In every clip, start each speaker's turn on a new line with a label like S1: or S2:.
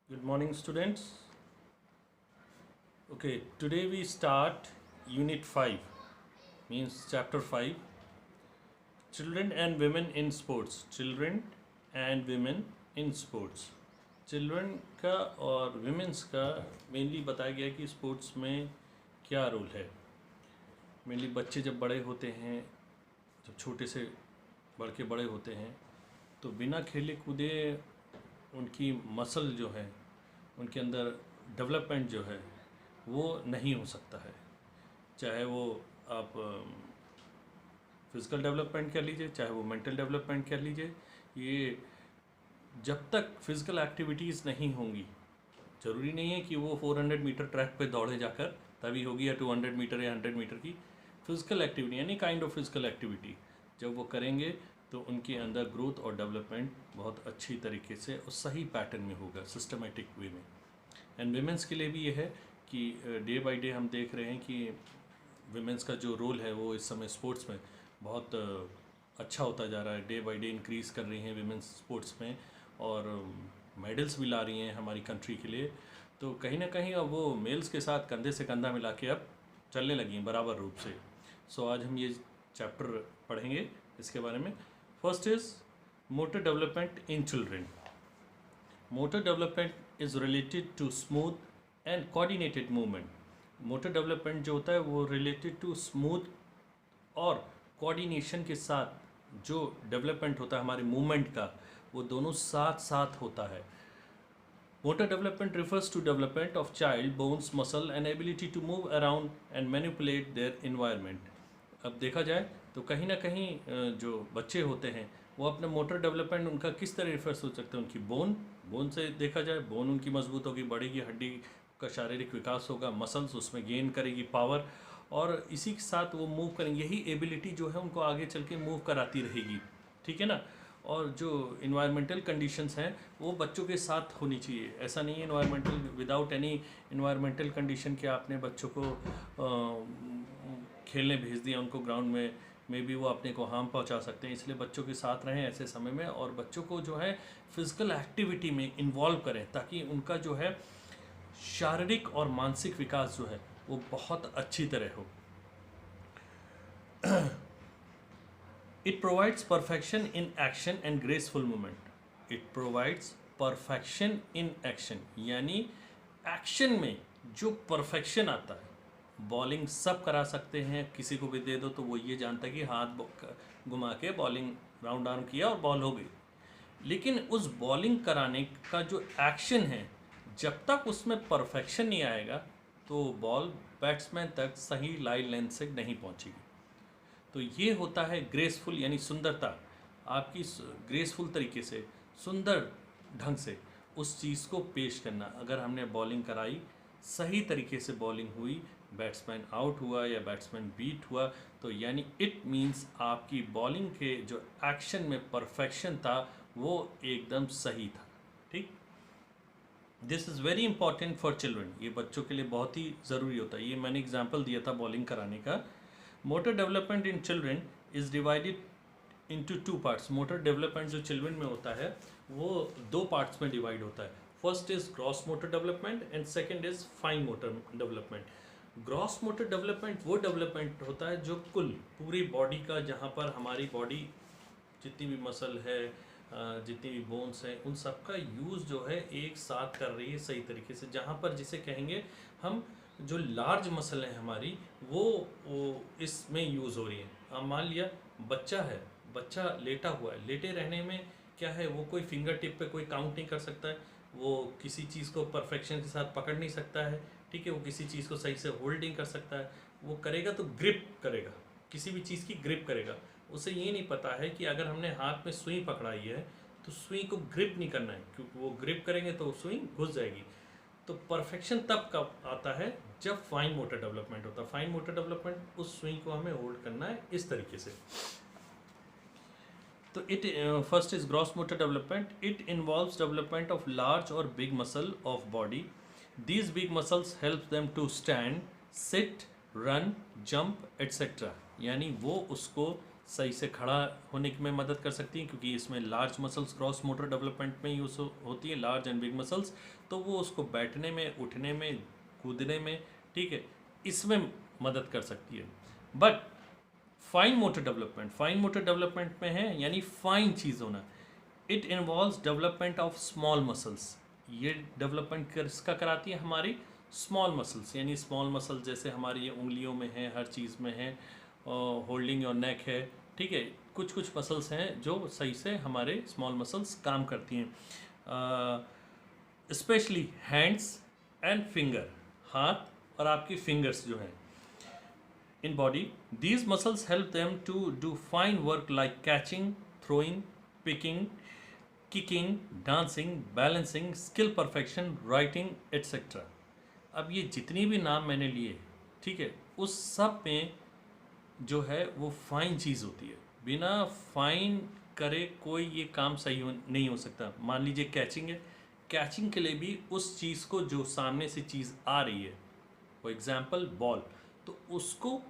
S1: Good morning, students. Okay, today we start Unit 5, means Chapter 5, Children and Women in Sports. Children and Women in Sports. Children का और women's का mainly बताया गया कि sports में क्या रोल है. मेनली बच्चे जब बड़े होते हैं, जब छोटे से बढ़ के बड़े होते हैं, तो बिना खेले कूदे उनकी मसल जो है, उनके अंदर डेवलपमेंट जो है वो नहीं हो सकता है. चाहे वो आप फिज़िकल डेवलपमेंट कर लीजिए, चाहे वो मेंटल डेवलपमेंट कर लीजिए. ये जब तक फिज़िकल एक्टिविटीज़ नहीं होंगी, ज़रूरी नहीं है कि वो 400 मीटर ट्रैक पे दौड़े जाकर तभी होगी, या 200 मीटर या 100 मीटर की फिज़िकल एक्टिविटी, यानी काइंड ऑफ फिज़िकल एक्टिविटी जब वो करेंगे तो उनके अंदर ग्रोथ और डेवलपमेंट बहुत अच्छी तरीके से और सही पैटर्न में होगा, सिस्टमेटिक वे में. एंड विमेंस के लिए भी ये है कि डे बाय डे हम देख रहे हैं कि विमेंस का जो रोल है वो इस समय स्पोर्ट्स में बहुत अच्छा होता जा रहा है. डे बाय डे इंक्रीज़ कर रही हैं विमेंस स्पोर्ट्स में और मेडल्स भी ला रही हैं हमारी कंट्री के लिए. तो कहीं ना कहीं अब वो मेल्स के साथ कंधे से कंधा मिला के अब चलने लगी हैं बराबर रूप से. सो आज हम ये चैप्टर पढ़ेंगे इसके बारे में. First is motor development in children. Motor development is related to smooth and coordinated movement. Motor development जो होता है वो रिलेटेड टू स्मूथ और कोऑर्डिनेशन के साथ जो डेवलपमेंट होता है हमारे मूवमेंट का, वो दोनों साथ साथ होता है. Motor development refers to development of child bones, muscle and ability to move around and manipulate their environment. अब देखा जाए तो कहीं ना कहीं जो बच्चे होते हैं वो अपने मोटर डेवलपमेंट उनका किस तरह रिफर्स हो सकते हैं. उनकी बोन से देखा जाए, बोन उनकी मजबूत होगी, बढ़ेगी, हड्डी का शारीरिक विकास होगा, मसल्स उसमें गेन करेगी पावर, और इसी के साथ वो मूव करेंगे. यही एबिलिटी जो है उनको आगे चल के मूव कराती रहेगी, ठीक है ना. और जो इन्वायरमेंटल कंडीशंस हैं वो बच्चों के साथ होनी चाहिए. ऐसा नहीं है environmental without any environmental condition कि आपने बच्चों को खेलने भेज दिया उनको ग्राउंड में भी वो अपने को हार्म पहुंचा सकते हैं. इसलिए बच्चों के साथ रहें ऐसे समय में और बच्चों को जो है फिज़िकल एक्टिविटी में इन्वॉल्व करें ताकि उनका जो है शारीरिक और मानसिक विकास जो है वो बहुत अच्छी तरह हो. It provides perfection in action and graceful movement. It provides perfection in action, यानी एक्शन में जो परफेक्शन आता है. बॉलिंग सब करा सकते हैं, किसी को भी दे दो तो वो ये जानता है कि हाथ घुमा के बॉलिंग राउंड आर्म किया और बॉल हो गई. लेकिन उस बॉलिंग कराने का जो एक्शन है, जब तक उसमें परफेक्शन नहीं आएगा तो बॉल बैट्समैन तक सही लाइन लेंथ से नहीं पहुंचेगी. तो ये होता है ग्रेसफुल, यानी सुंदरता. आपकी ग्रेसफुल तरीके से, सुंदर ढंग से उस चीज़ को पेश करना. अगर हमने बॉलिंग कराई, सही तरीके से बॉलिंग हुई, बैट्समैन आउट हुआ या बैट्समैन बीट हुआ, तो यानी इट मीन्स आपकी बॉलिंग के जो एक्शन में परफेक्शन था वो एकदम सही था. ठीक. This is very important for children. ये बच्चों के लिए बहुत ही ज़रूरी होता है. ये मैंने एग्जाम्पल दिया था बॉलिंग कराने का. Motor development in children is divided into 2 parts. Motor development जो चिल्ड्रन में होता है वो 2 पार्ट्स में डिवाइड होता है. First is gross motor development and second is fine motor development. Gross motor development वो डेवलपमेंट होता है जो कुल पूरी बॉडी का, जहाँ पर हमारी बॉडी जितनी भी मसल है, जितनी भी बोन्स हैं, उन सब का यूज़ जो है एक साथ कर रही है सही तरीके से. जहाँ पर जिसे कहेंगे हम जो लार्ज मसल है हमारी वो इसमें यूज़ हो रही है. अब मान लिया बच्चा है, बच्चा लेटा हुआ है. लेटे रहने में क्या है, वो कोई फिंगर टिप पे कोई काउंट नहीं कर सकता है, वो किसी चीज़ को परफेक्शन के साथ पकड़ नहीं सकता है, ठीक है. वो किसी चीज़ को सही से होल्ड नहीं कर सकता है. वो करेगा तो ग्रिप करेगा, किसी भी चीज़ की ग्रिप करेगा. उसे ये नहीं पता है कि अगर हमने हाथ में सुई पकड़ाई है तो सुई को ग्रिप नहीं करना है, क्योंकि वो ग्रिप करेंगे तो सुई घुस जाएगी. तो परफेक्शन तब कब आता है, जब फाइन मोटर डेवलपमेंट होता है. फाइन मोटर डेवलपमेंट, उस स्विंग को हमें होल्ड करना है इस तरीके से. तो it first is gross motor development. It involves development of large और big muscle of body. These big muscles help them to stand, sit, run, jump et cetera. यानी वो उसको सही से खड़ा होने में मदद कर सकती हैं, क्योंकि इसमें large muscles cross motor development में यूज़ होती है, लार्ज एंड बिग मसल्स, तो वो उसको बैठने में, उठने में, कूदने में, ठीक है, इसमें मदद कर सकती है। बट फाइन मोटर डेवलपमेंट में है यानी फाइन चीज़ होना, it involves development of small muscles. ये डेवलपमेंट किसका कराती है? हमारी स्मॉल मसल्स, यानी स्मॉल मसल्स जैसे हमारी ये उंगलियों में है, हर चीज़ में है, होल्डिंग योर नेक है, ठीक है, कुछ कुछ मसल्स हैं जो सही से हमारे स्मॉल मसल्स काम करती हैं, स्पेशली हैंड्स एंड फिंगर, हाथ और आपकी फिंगर्स जो हैं in body. These muscles help them to do fine work like catching, throwing, picking, kicking, dancing, balancing, skill perfection, writing, etc. अब ये जितनी भी नाम मैंने लिए, ठीक है, उस सब में जो है वो फाइन चीज़ होती है। बिना फाइन करे कोई ये काम सही नहीं हो सकता। मान लीजिए कैचिंग है, कैचिंग के लिए भी उस चीज़ को जो सामने से चीज़ आ रही है, फॉर एग्जाम्पल बॉल, तो उसको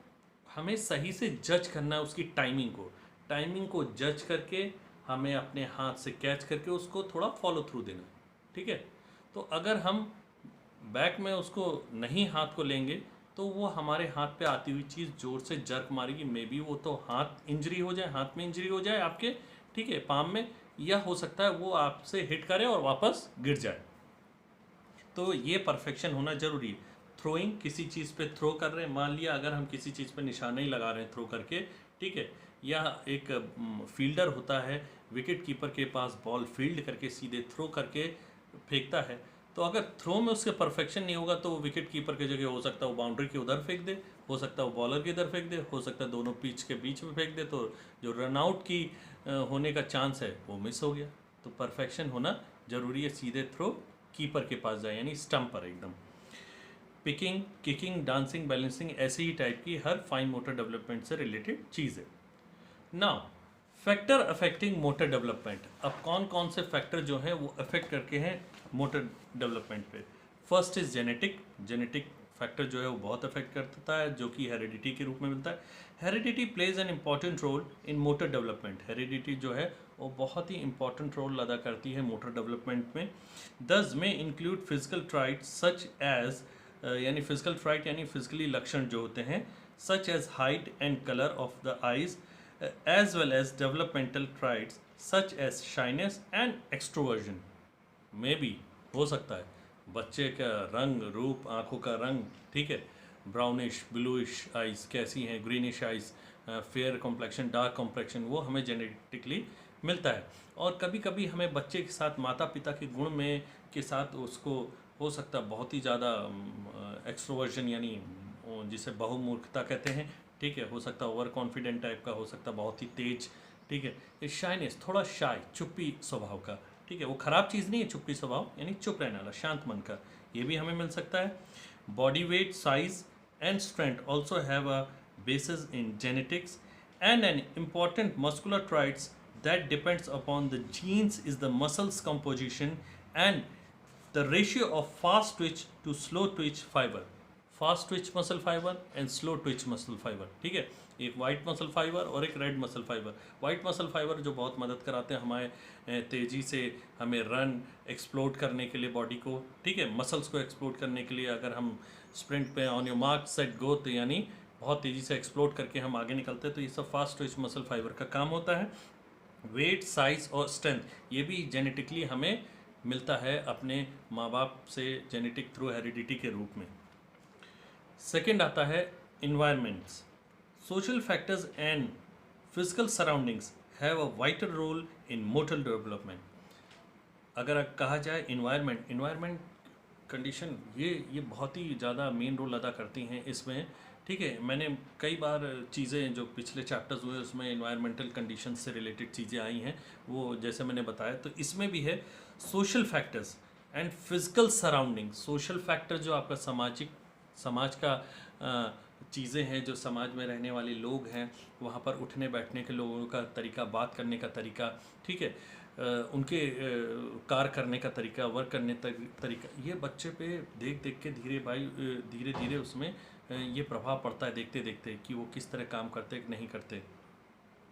S1: हमें सही से जज करना है, उसकी टाइमिंग को जज करके हमें अपने हाथ से कैच करके उसको थोड़ा फॉलो थ्रू देना, ठीक है। तो अगर हम बैक में उसको नहीं हाथ को लेंगे तो वो हमारे हाथ पे आती हुई चीज़ जोर से जर्क मारेगी, मे बी वो तो हाथ इंजरी हो जाए, हाथ में इंजरी हो जाए आपके, ठीक है, पाम में, या हो सकता है वो आपसे हिट करे और वापस गिर जाए। तो ये परफेक्शन होना ज़रूरी है। थ्रोइंग, किसी चीज़ पे थ्रो कर रहे हैं, मान लिया अगर हम किसी चीज़ पे निशाना ही लगा रहे हैं थ्रो करके, ठीक है, या एक फील्डर होता है, विकेट कीपर के पास बॉल फील्ड करके सीधे थ्रो करके फेंकता है, तो अगर थ्रो में उसके परफेक्शन नहीं होगा तो वो विकेट कीपर की जगह हो सकता है वो बाउंड्री के उधर फेंक दे, हो सकता है वो बॉलर के इधर फेंक दे, हो सकता है दोनों पिच के बीच में फेंक दे, तो जो रनआउट की होने का चांस है वो मिस हो गया। तो परफेक्शन होना ज़रूरी है, सीधे थ्रो कीपर के पास जाए, यानी स्टंप पर एकदम। पिकिंग, किकिंग, डांसिंग, बैलेंसिंग, ऐसे ही टाइप की हर फाइन मोटर डेवलपमेंट से रिलेटेड चीज़ है। Now factor affecting motor development, अब कौन कौन से फैक्टर जो हैं वो अफेक्ट करके हैं मोटर डेवलपमेंट पे। फर्स्ट इज जेनेटिक फैक्टर जो है वो बहुत अफेक्ट करता है, जो कि हेरिडिटी के रूप में मिलता है। Heredity plays an important role in motor development, heredity जो है वो बहुत ही इंपॉर्टेंट रोल अदा करती है मोटर डेवलपमेंट में। दस में include physical traits such as, यानी फिजिकल ट्राइट यानी फिजिकली लक्षण जो होते हैं, such as height and colour of the eyes, as well as developmental traits such as shyness and extroversion. में भी हो सकता है बच्चे का रंग रूप, आंखों का रंग, ठीक है, ब्राउनिश, ब्लूइश आइज कैसी हैं, greenish eyes, fair complexion, dark complexion, वो हमें जेनेटिकली मिलता है। और कभी कभी हमें बच्चे के साथ माता पिता के गुण में के साथ उसको हो सकता है बहुत ही ज़्यादा एक्सट्रोवर्जन, यानी जिसे बहुमूर्खता कहते हैं, ठीक है, हो सकता है ओवर कॉन्फिडेंट टाइप का, हो सकता है बहुत ही तेज, ठीक है, ये शाइनेस, थोड़ा शाय, चुप्पी स्वभाव का, ठीक है, वो खराब चीज़ नहीं है चुप्पी स्वभाव, यानी चुप रहने वाला, शांत मन का, ये भी हमें मिल सकता है। Body weight, size and strength also have a basis in genetics, and an important muscular traits that depends upon the genes is the muscles composition and the ratio of fast twitch to slow twitch fiber, fast twitch muscle fiber and slow twitch muscle fiber, ठीक है, एक white muscle fibre और एक red muscle fibre. White muscle fibre जो बहुत मदद कराते हैं हमारे तेज़ी से हमें रन एक्सप्लोड करने के लिए बॉडी को, ठीक है, मसल्स को एक्सप्लोड करने के लिए, अगर हम स्प्रिंट पे on your mark set go, तो यानी बहुत तेज़ी से एक्सप्लोड करके हम आगे निकलते हैं, तो ये सब फास्ट ट्विच मसल फाइबर का काम होता है। वेट, साइज और स्ट्रेंथ, ये भी जेनेटिकली हमें मिलता है अपने माँ बाप से, जेनेटिक थ्रू हेरिडिटी के रूप में। सेकेंड आता है environments, social factors and physical surroundings have a vital role in motor development. अगर कहा जाए इन्वायरमेंट कंडीशन, ये बहुत ही ज़्यादा मेन रोल अदा करती हैं इसमें, ठीक है। मैंने कई बार चीज़ें जो पिछले चैप्टर्स हुए उसमें इन्वायरमेंटल कंडीशन से रिलेटेड चीज़ें आई हैं, वो जैसे मैंने बताया, तो इसमें भी है social factors and physical surrounding. Social factor जो आपका समाज का चीज़ें हैं, जो समाज में रहने वाले लोग हैं, वहाँ पर उठने बैठने के लोगों का तरीका, बात करने का तरीका, ठीक है, उनके कार्य करने का तरीका, वर्क करने तरीका, ये बच्चे पे देख देख के धीरे धीरे उसमें ये प्रभाव पड़ता है, देखते देखते कि वो किस तरह काम करते नहीं करते।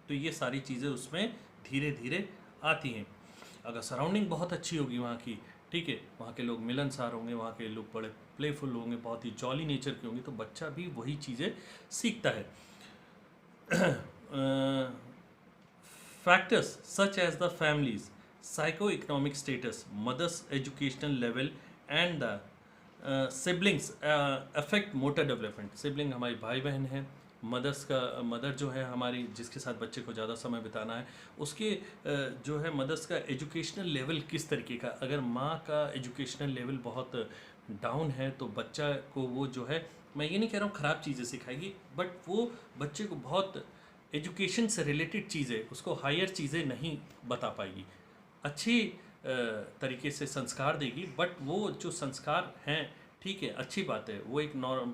S1: तो ये सारी चीज़ें उसमें धीरे धीरे आती हैं। अगर सराउंडिंग बहुत अच्छी होगी वहाँ की, ठीक है, वहाँ के लोग मिलनसार होंगे, वहाँ के लोग बड़े प्लेफुल होंगे, बहुत ही जॉली नेचर के होंगे, तो बच्चा भी वही चीज़ें सीखता है। Factors such as the family's psychoeconomic status, mother's educational level, and the siblings affect motor development. Sibling हमारी भाई बहन है, मदर जो है हमारी, जिसके साथ बच्चे को ज़्यादा समय बिताना है, उसके जो है मदर्स का एजुकेशनल लेवल किस तरीके का, अगर माँ का एजुकेशनल लेवल बहुत डाउन है तो बच्चा को वो जो है, मैं ये नहीं कह रहा हूँ ख़राब चीज़ें सिखाएगी, बट वो बच्चे को बहुत एजुकेशन से रिलेटेड चीज़ें, उसको हायर चीज़ें नहीं बता पाएगी, अच्छी तरीके से संस्कार देगी, बट वो जो संस्कार हैं, ठीक है, अच्छी बात है, वो एक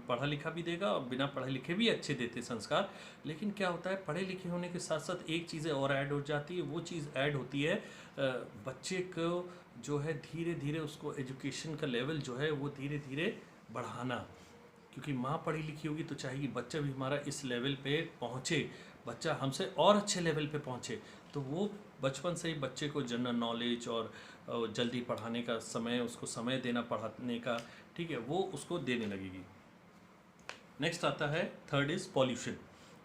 S1: पढ़ा लिखा भी देगा और बिना पढ़े लिखे भी अच्छे देते संस्कार। लेकिन क्या होता है, पढ़े लिखे होने के साथ साथ एक चीज़ें और ऐड हो जाती है, वो चीज़ ऐड होती है बच्चे को जो है धीरे धीरे उसको एजुकेशन का लेवल जो है वो धीरे धीरे बढ़ाना, क्योंकि माँ पढ़ी लिखी होगी तो चाहेगी बच्चा भी हमारा इस लेवल पे पहुँचे, बच्चा हमसे और अच्छे लेवल पे पहुँचे, तो वो बचपन से ही बच्चे को जनरल नॉलेज और जल्दी पढ़ाने का समय, उसको समय देना पढ़ाने का, ठीक है, वो उसको देने लगेगी। नेक्स्ट आता है थर्ड इज़ पॉल्यूशन।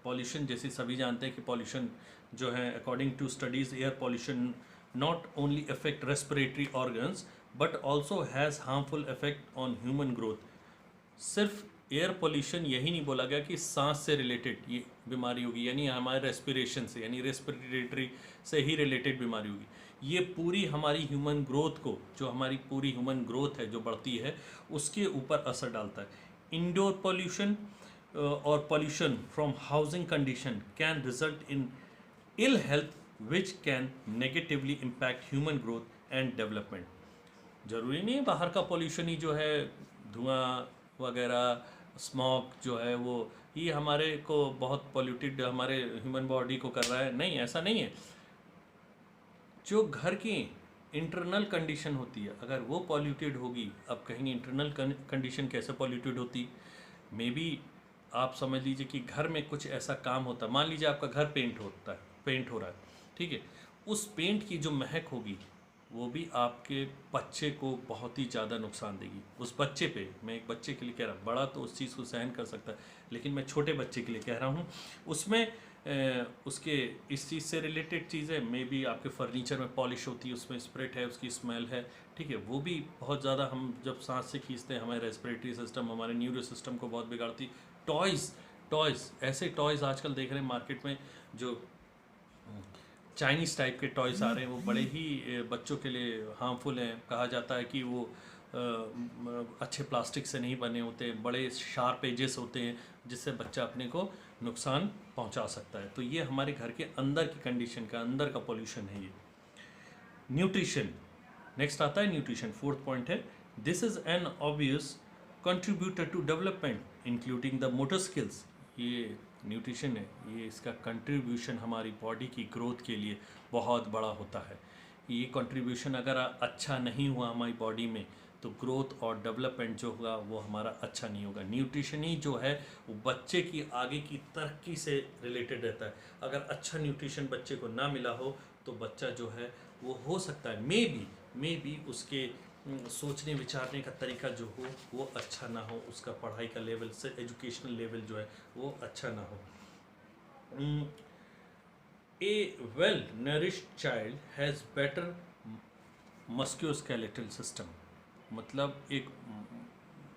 S1: पॉल्यूशन जैसे सभी जानते हैं कि पॉल्यूशन जो है according to studies, air pollution not only affect respiratory organs but also has harmful effect on human growth. सिर्फ एयर पोल्यूशन यही नहीं बोला गया कि सांस से रिलेटेड ये बीमारी होगी, यानी हमारे रेस्पिरेशन से, यानी रेस्पिरेटरी से ही रिलेटेड बीमारी होगी, ये पूरी हमारी ह्यूमन ग्रोथ को, जो हमारी पूरी ह्यूमन ग्रोथ है जो बढ़ती है, उसके ऊपर असर डालता है। इंडोर पोल्यूशन और pollution from housing condition can result in ill health which can negatively impact human growth and development. ज़रूरी नहीं है बाहर का पोल्यूशन ही जो है, धुआं वगैरह, स्मॉग जो है वो ये हमारे को बहुत पॉल्यूटेड हमारे ह्यूमन बॉडी को कर रहा है, नहीं, ऐसा नहीं है। जो घर की इंटरनल कंडीशन होती है, अगर वो पॉल्यूटेड होगी, अब कहेंगे इंटरनल कंडीशन कैसे पॉल्यूटेड होती, मे बी आप समझ लीजिए कि घर में कुछ ऐसा काम होता है, मान लीजिए आपका घर पेंट हो रहा है, ठीक है, उस पेंट की जो महक होगी वो भी आपके बच्चे को बहुत ही ज़्यादा नुकसान देगी। उस बच्चे पे, मैं एक बच्चे के लिए कह रहा हूँ, बड़ा तो उस चीज़ को सहन कर सकता है, लेकिन मैं छोटे बच्चे के लिए कह रहा हूँ, उसमें उसके इस चीज़ से रिलेटेड चीज़ें, मे बी आपके फर्नीचर में पॉलिश होती है, उसमें स्प्रिट है, उसकी स्मेल है, ठीक है, वो भी बहुत ज़्यादा, हम जब सांस से खींचते हैं हमारे रेस्पिरेटरी सिस्टम, हमारे न्यूरो सिस्टम को बहुत बिगाड़ती। टॉयज़ ऐसे टॉयज़ आजकल देख रहे हैं मार्केट में, जो चाइनीज़ टाइप के टॉयज़ आ रहे हैं, वो बड़े ही बच्चों के लिए हार्मफुल हैं। कहा जाता है कि वो अच्छे प्लास्टिक से नहीं बने होते, बड़े शार्प एजेस होते हैं, जिससे बच्चा अपने को नुकसान पहुंचा सकता है। तो ये हमारे घर के अंदर की कंडीशन का, अंदर का पोल्यूशन है ये। न्यूट्रिशन, नेक्स्ट आता है न्यूट्रिशन, फोर्थ पॉइंट है, this is an obvious contributor to development including the motor skills. ये न्यूट्रिशन है, ये इसका कंट्रीब्यूशन हमारी बॉडी की ग्रोथ के लिए बहुत बड़ा होता है। ये कंट्रीब्यूशन अगर अच्छा नहीं हुआ हमारी बॉडी में, तो ग्रोथ और डेवलपमेंट जो होगा वो हमारा अच्छा नहीं होगा। न्यूट्रिशन ही जो है वो बच्चे की आगे की तरक्की से रिलेटेड रहता है। अगर अच्छा न्यूट्रिशन बच्चे को ना मिला हो तो बच्चा जो है वो हो सकता है मे बी उसके सोचने विचारने का तरीका जो हो वो अच्छा ना हो, उसका पढ़ाई का लेवल से एजुकेशनल लेवल जो है वो अच्छा ना हो। A well nourished child has better musculoskeletal system, मतलब एक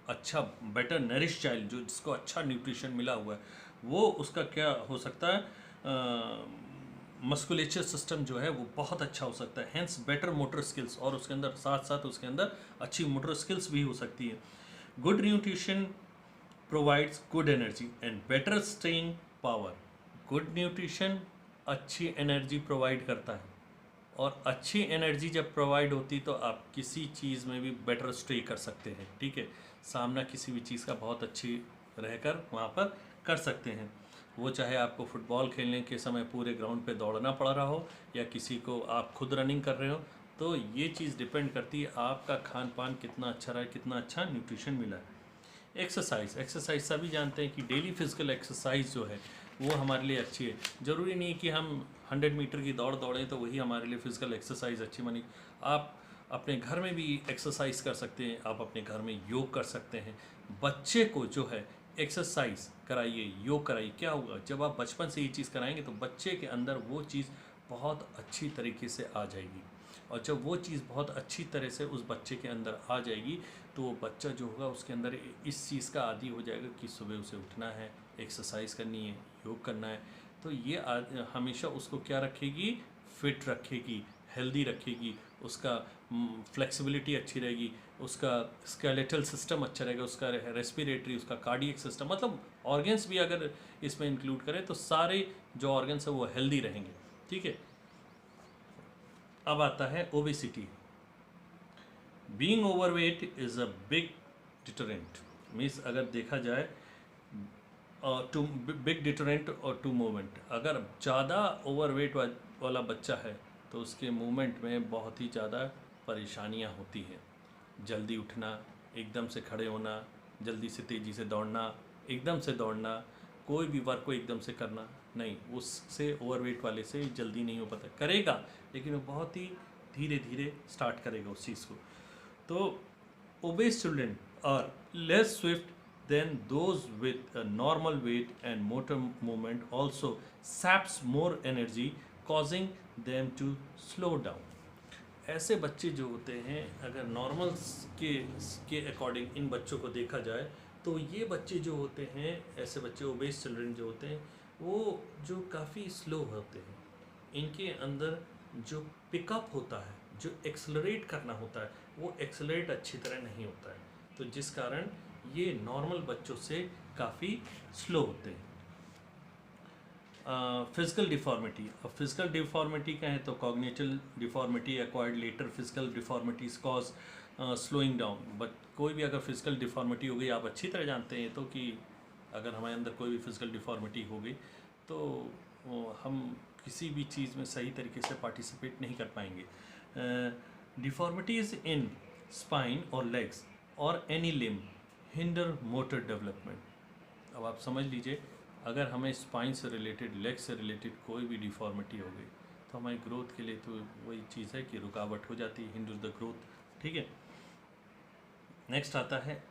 S1: अच्छा बेटर नरिश चाइल्ड, जो जिसको अच्छा न्यूट्रिशन मिला हुआ है, वो उसका क्या हो सकता है, मस्कुलेचर सिस्टम जो है वो बहुत अच्छा हो सकता है, हैंस बेटर मोटर स्किल्स, और उसके अंदर साथ साथ उसके अंदर अच्छी मोटर स्किल्स भी हो सकती है। Good nutrition provides good energy and better staying power. Good nutrition अच्छी एनर्जी प्रोवाइड करता है, और अच्छी एनर्जी जब प्रोवाइड होती तो आप किसी चीज़ में भी बेटर स्टे कर सकते हैं, ठीक है, सामना किसी भी चीज़ का बहुत अच्छी रहकर वहाँ पर कर सकते हैं। वो चाहे आपको फुटबॉल खेलने के समय पूरे ग्राउंड पे दौड़ना पड़ रहा हो, या किसी को आप खुद रनिंग कर रहे हो, तो ये चीज़ डिपेंड करती है आपका खान पान कितना अच्छा रहा है, कितना अच्छा न्यूट्रिशन मिला है। एक्सरसाइज सभी जानते हैं कि डेली फिजिकल एक्सरसाइज जो है वो हमारे लिए अच्छी है। ज़रूरी नहीं कि हम 100 मीटर की दौड़ दौड़ें तो वही हमारे लिए फिज़िकल एक्सरसाइज अच्छी बनी। आप अपने घर में भी एक्सरसाइज कर सकते हैं, आप अपने घर में योग कर सकते हैं। बच्चे को जो है एक्सरसाइज कराइए, योग कराइए। क्या होगा जब आप बचपन से ये चीज़ कराएंगे तो बच्चे के अंदर वो चीज़ बहुत अच्छी तरीके से आ जाएगी, और जब वो चीज़ बहुत अच्छी तरह से उस बच्चे के अंदर आ जाएगी तो वो बच्चा जो होगा उसके अंदर इस चीज़ का आदी हो जाएगा कि सुबह उसे उठना है, एक्सरसाइज करनी है, योग करना है। तो ये हमेशा उसको क्या रखेगी, फिट रखेगी, हेल्दी रखेगी, उसका फ्लेक्सिबिलिटी अच्छी रहेगी, उसका स्केलेटल सिस्टम अच्छा रहेगा, उसका रेस्पिरेटरी, उसका कार्डियक सिस्टम, मतलब ऑर्गन्स भी अगर इसमें इंक्लूड करें तो सारे जो ऑर्गन्स है वो हेल्दी रहेंगे। ठीक है। अब आता है obesity. Being overweight is a big deterrent, means अगर देखा जाए टू बिग डिटरेंट और टू मूवमेंट। अगर ज़्यादा ओवरवेट वाला बच्चा है तो उसके मूवमेंट में बहुत ही ज़्यादा परेशानियां होती हैं। जल्दी उठना, एकदम से खड़े होना, जल्दी से तेज़ी से दौड़ना, एकदम से दौड़ना, कोई भी वर्क को एकदम से करना नहीं, उससे ओवरवेट वाले से जल्दी नहीं हो पाता। करेगा लेकिन वो बहुत ही धीरे धीरे स्टार्ट करेगा उस चीज़ को। तो obese children are less swift than those with a normal weight, and motor movement also saps more energy, causing them to slow down. ऐसे बच्चे जो होते हैं, अगर नॉर्मल के अकॉर्डिंग इन बच्चों को देखा जाए तो ये बच्चे जो होते हैं, ऐसे बच्चे ओबेस चिल्ड्रन जो होते हैं, वो जो काफ़ी स्लो होते हैं। इनके अंदर जो पिकअप होता है, जो एक्सलरेट करना होता है, वो एक्सलरेट अच्छी तरह नहीं होता है, तो जिस कारण ये नॉर्मल बच्चों से काफ़ी स्लो होते हैं। Physical deformity. अब फिजिकल डिफॉर्मिटी कहें तो cognitive deformity, acquired later physical deformities cause slowing down. But कोई भी अगर फिजिकल डिफॉर्मिटी हो गई, आप अच्छी तरह जानते हैं तो कि अगर हमारे अंदर कोई भी फिजिकल डिफॉर्मिटी हो गई तो हम किसी भी चीज़ में सही तरीके से पार्टिसिपेट नहीं कर पाएंगे। डिफॉर्मिटीज इन स्पाइन और लेग्स और any limb hinder motor development. अब आप समझ लीजिए, अगर हमें स्पाइन से रिलेटेड, लेग से रिलेटेड कोई भी डिफॉर्मिटी हो गई तो हमारी ग्रोथ के लिए तो वही चीज़ है कि रुकावट हो जाती है, हिंडर द ग्रोथ। ठीक है। नेक्स्ट आता है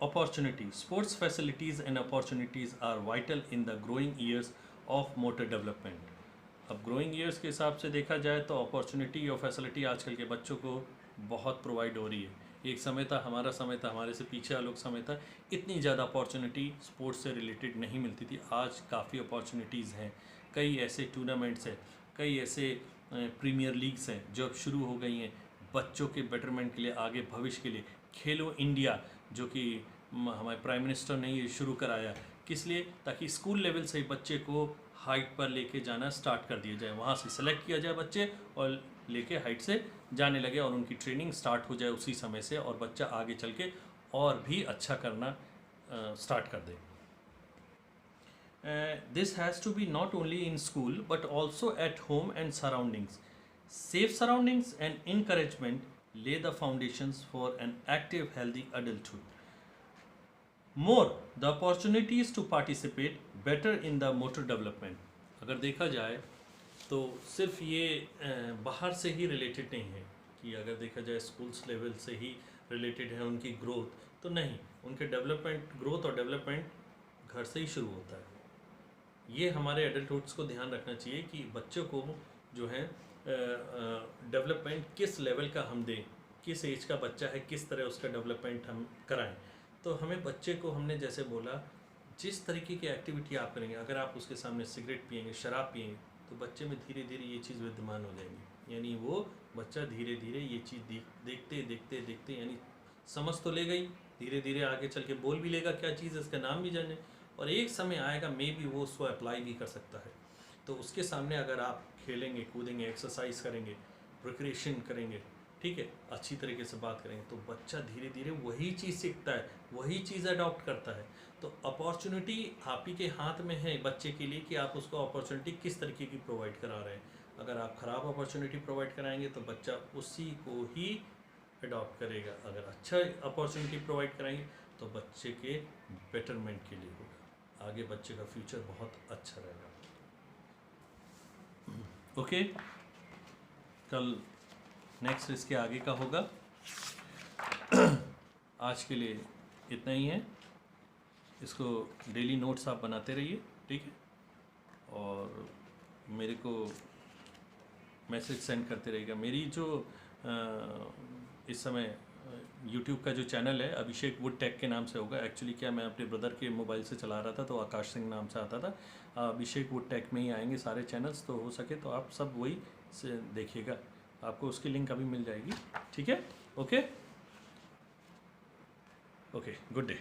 S1: opportunity. Sports facilities and opportunities are vital in the growing years of motor development. अब ग्रोइंग ईयर्स के हिसाब से देखा जाए तो अपॉर्चुनिटी और फैसिलिटी आजकल के बच्चों को बहुत प्रोवाइड हो रही है। एक समय था, हमारा समय था, हमारे से पीछे वालों का समय था, इतनी ज़्यादा अपॉर्चुनिटी स्पोर्ट्स से रिलेटेड नहीं मिलती थी। आज काफ़ी अपॉर्चुनिटीज़ हैं, कई ऐसे टूर्नामेंट्स हैं, कई ऐसे प्रीमियर लीग्स हैं जो अब शुरू हो गई हैं बच्चों के बेटरमेंट के लिए, आगे भविष्य के लिए। खेलो इंडिया जो कि हमारे प्राइम मिनिस्टर ने ये शुरू कराया, किस लिए? ताकि स्कूल लेवल से ही बच्चे को हाइट पर लेके जाना स्टार्ट कर दिया जाए, वहाँ से सेलेक्ट किया जाए बच्चे और लेके हाइट से जाने लगे और उनकी ट्रेनिंग स्टार्ट हो जाए उसी समय से, और बच्चा आगे चल के और भी अच्छा करना स्टार्ट कर दे। This has to be not only in school but also at home and surroundings. Safe surroundings and encouragement lay the foundations for an active, healthy adulthood. More, the opportunities to participate better in the motor development. अगर देखा जाए तो सिर्फ ये बाहर से ही related नहीं है कि अगर देखा जाए स्कूल्स लेवल से ही रिलेटेड है उनकी ग्रोथ, तो नहीं, उनके डेवलपमेंट, ग्रोथ और डेवलपमेंट घर से ही शुरू होता है। ये हमारे एडल्टहुड्स को ध्यान रखना चाहिए कि बच्चों को जो है डेवलपमेंट किस लेवल का हम दें, किस एज का बच्चा है, किस तरह उसका डेवलपमेंट हम कराएं। तो हमें बच्चे को, हमने जैसे बोला, जिस तरीके की एक्टिविटी आप करेंगे, अगर आप उसके सामने सिगरेट पिएंगे, शराब पिएंगे, तो बच्चे में धीरे धीरे ये चीज़ विद्यमान हो जाएंगी। यानी वो बच्चा धीरे धीरे ये चीज़ देखते देखते देखते यानी समझ तो ले गई, धीरे धीरे आगे चल के बोल भी लेगा क्या चीज़, इसका नाम भी जाने, और एक समय आएगा मे बी वो उसको अप्लाई भी कर सकता है। तो उसके सामने अगर आप खेलेंगे, कूदेंगे, एक्सरसाइज करेंगे, रिक्रिएशन करेंगे, ठीक है, अच्छी तरीके से बात करेंगे, तो बच्चा धीरे धीरे वही चीज़ सीखता है, वही चीज़ अडॉप्ट करता है। तो अपॉर्चुनिटी आप ही के हाथ में है बच्चे के लिए कि आप उसको अपॉर्चुनिटी किस तरीके की प्रोवाइड करा रहे हैं। अगर आप ख़राब अपॉर्चुनिटी प्रोवाइड कराएंगे तो बच्चा उसी को ही अडॉप्ट करेगा। अगर अच्छा अपॉर्चुनिटी प्रोवाइड कराएंगे तो बच्चे के बेटरमेंट के लिए होगा। आगे बच्चे का फ्यूचर बहुत अच्छा रहेगा। ओके, कल नेक्स्ट इसके आगे का होगा। आज के लिए इतना ही है। इसको डेली नोट्स आप बनाते रहिए, ठीक है, और मेरे को मैसेज सेंड करते रहिएगा। मेरी जो इस समय यूट्यूब का जो चैनल है अभिषेक वुड टेक के नाम से होगा। एक्चुअली क्या, मैं अपने ब्रदर के मोबाइल से चला रहा था तो आकाश सिंह नाम से आता था। अभिषेक वुड टेक में ही आएंगे सारे चैनल्स, तो हो सके तो आप सब वही से देखिएगा, आपको उसकी लिंक अभी मिल जाएगी, ठीक है। Okay okay, good day.